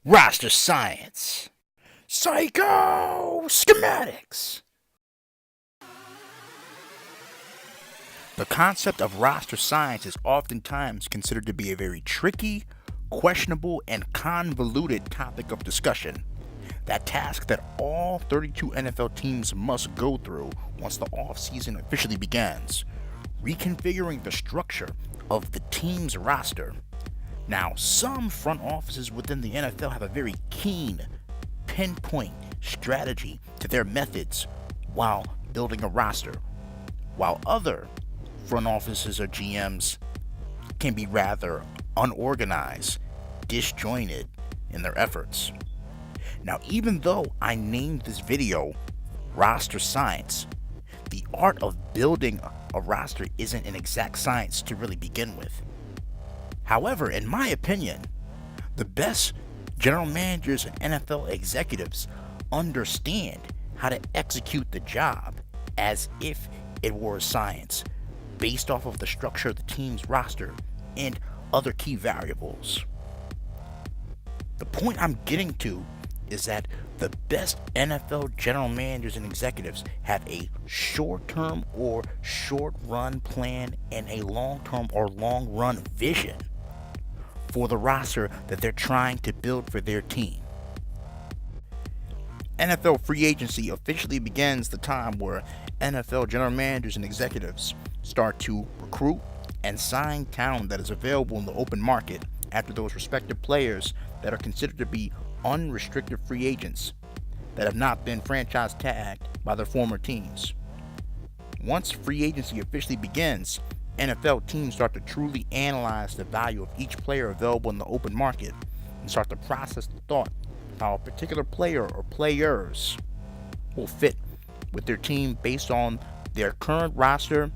Roster science. Psycho schematics. The concept of roster science is oftentimes considered to be a very tricky, questionable, and convoluted topic of discussion. That task that all 32 NFL teams must go through once the offseason officially begins, reconfiguring the structure of the team's roster. Now, some front offices within the NFL have a very keen, pinpoint strategy to their methods while building a roster, while other front offices or GMs can be rather unorganized, disjointed in their efforts. Now, even though I named this video Roster Science, the art of building a roster isn't an exact science to really begin with. However, in my opinion, the best general managers and NFL executives understand how to execute the job as if it were a science, based off of the structure of the team's roster and other key variables. The point I'm getting to is that the best NFL general managers and executives have a short-term or short-run plan and a long-term or long-run vision for the roster that they're trying to build for their team. NFL free agency officially begins the time where NFL general managers and executives start to recruit and sign talent that is available in the open market after those respective players that are considered to be unrestricted free agents that have not been franchise tagged by their former teams. Once free agency officially begins, NFL teams start to truly analyze the value of each player available in the open market and start to process the thought of how a particular player or players will fit with their team based on their current roster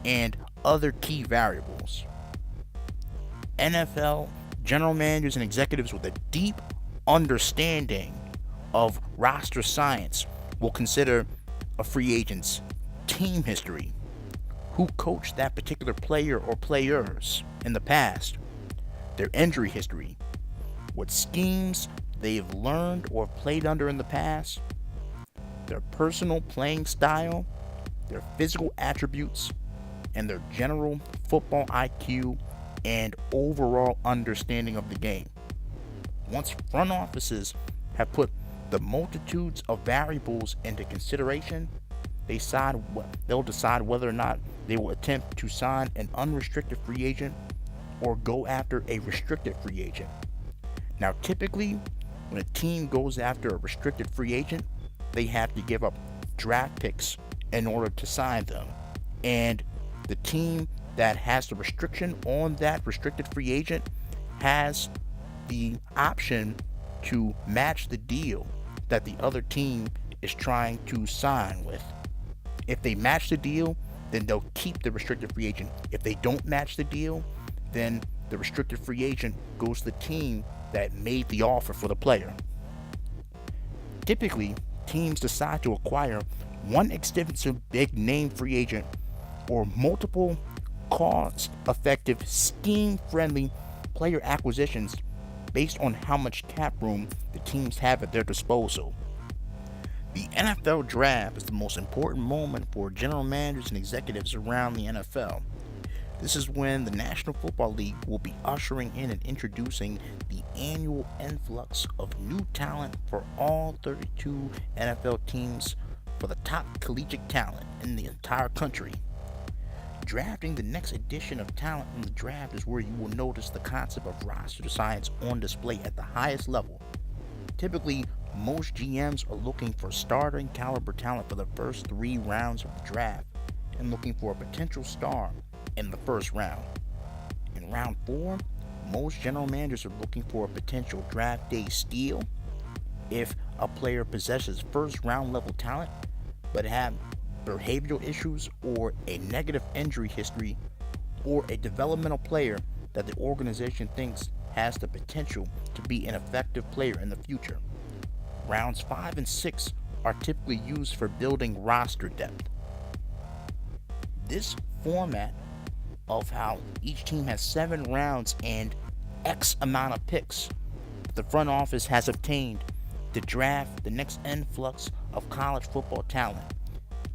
and other key variables. NFL general managers and executives with a deep understanding of roster science will consider a free agent's team history, who coached that particular player or players in the past, their injury history, what schemes they've learned or played under in the past, their personal playing style, their physical attributes, and their general football IQ and overall understanding of the game. Once front offices have put the multitudes of variables into consideration, they'll decide whether or not they will attempt to sign an unrestricted free agent or go after a restricted free agent. Now, typically, when a team goes after a restricted free agent, they have to give up draft picks in order to sign them. And the team that has the restriction on that restricted free agent has the option to match the deal that the other team is trying to sign with. If they match the deal, then they'll keep the restricted free agent. If they don't match the deal, then the restricted free agent goes to the team that made the offer for the player. Typically, teams decide to acquire one extensive big name free agent or multiple cost-effective, scheme-friendly player acquisitions based on how much cap room the teams have at their disposal. The NFL draft is the most important moment for general managers and executives around the NFL. This is when the National Football League will be ushering in and introducing the annual influx of new talent for all 32 NFL teams for the top collegiate talent in the entire country. Drafting the next edition of talent from the draft is where you will notice the concept of roster science on display at the highest level. Typically, most GMs are looking for starting caliber talent for the first 3 rounds of the draft and looking for a potential star in the first round. In round 4, most general managers are looking for a potential draft day steal if a player possesses first round level talent but have behavioral issues or a negative injury history or a developmental player that the organization thinks has the potential to be an effective player in the future. Rounds 5 and 6 are typically used for building roster depth. This format of how each team has 7 rounds and X amount of picks that the front office has obtained to draft the next influx of college football talent.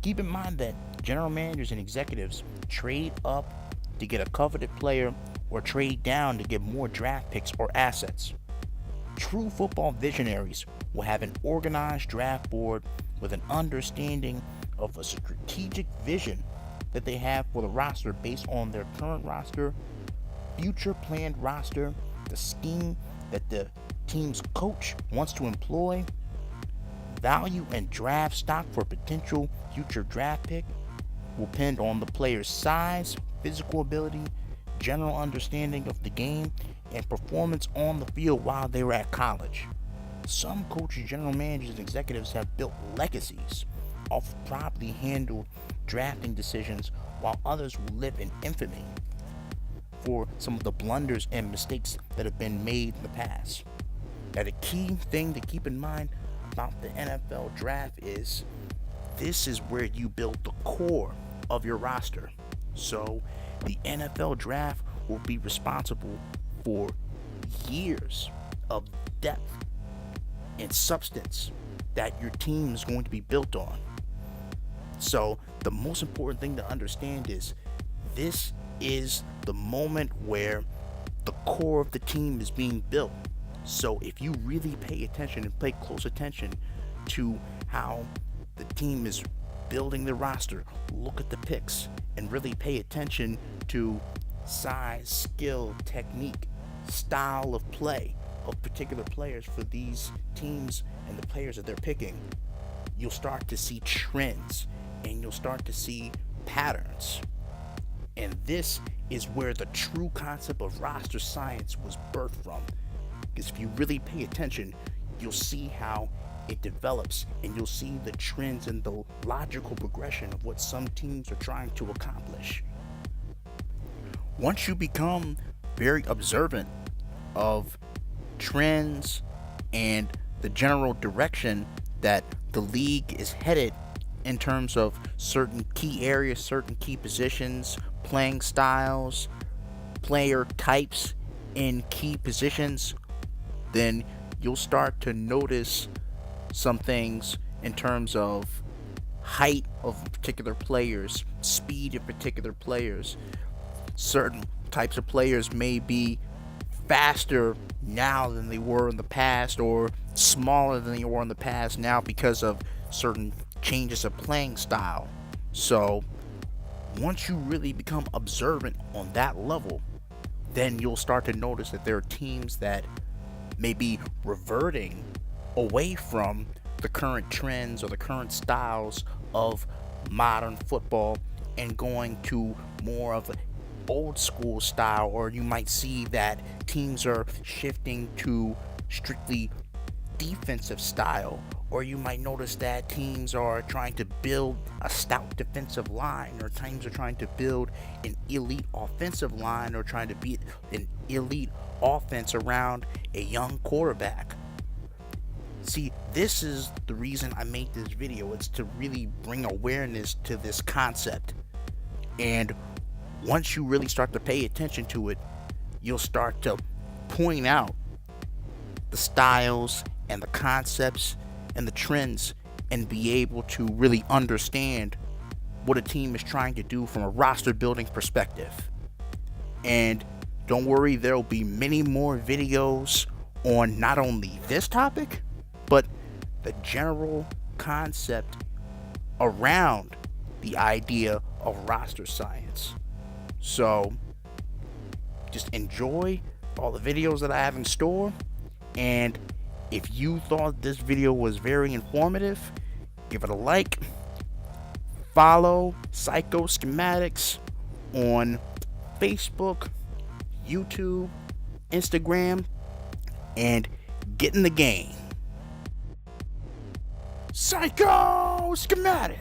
Keep in mind that general managers and executives trade up to get a coveted player or trade down to get more draft picks or assets. True football visionaries will have an organized draft board with an understanding of a strategic vision that they have for the roster based on their current roster, future planned roster, the scheme that the team's coach wants to employ, value and draft stock for potential future draft pick will depend on the player's size, physical ability, general understanding of the game, and performance on the field while they were at college. Some coaches, general managers, and executives have built legacies off of properly handled drafting decisions, while others will live in infamy for some of the blunders and mistakes that have been made in the past. Now, the key thing to keep in mind about the NFL draft is this is where you build the core of your roster. So the NFL draft will be responsible for years of depth and substance that your team is going to be built on. So the most important thing to understand is this is the moment where the core of the team is being built. So if you really pay attention and pay close attention to how the team is building the roster, look at the picks, and really pay attention to size, skill, technique, style of play of particular players for these teams and the players that they're picking, you'll start to see trends and you'll start to see patterns. And this is where the true concept of roster science was birthed from. Because if you really pay attention, you'll see how it develops and you'll see the trends and the logical progression of what some teams are trying to accomplish. Once you become very observant of trends and the general direction that the league is headed in terms of certain key areas, certain key positions, playing styles, player types in key positions, then you'll start to notice some things in terms of height of particular players, speed of particular players. Certain types of players may be faster now than they were in the past, or smaller than they were in the past now because of certain changes of playing style. So once you really become observant on that level, then you'll start to notice that there are teams that may be reverting away from the current trends or the current styles of modern football and going to more of an old school style, or you might see that teams are shifting to strictly defensive style, or you might notice that teams are trying to build a stout defensive line, or teams are trying to build an elite offensive line, or trying to beat an elite offense around a young quarterback. See, this is the reason I made this video. It's to really bring awareness to this concept. And once you really start to pay attention to it, you'll start to point out the styles and the concepts and the trends and be able to really understand what a team is trying to do from a roster building perspective. And don't worry, there'll be many more videos on not only this topic, but the general concept around the idea of roster science. So just enjoy all the videos that I have in store, and if you thought this video was very informative, give it a like. Follow Psycho Schematics on Facebook, YouTube, Instagram, and get in the game. Psycho Schematic!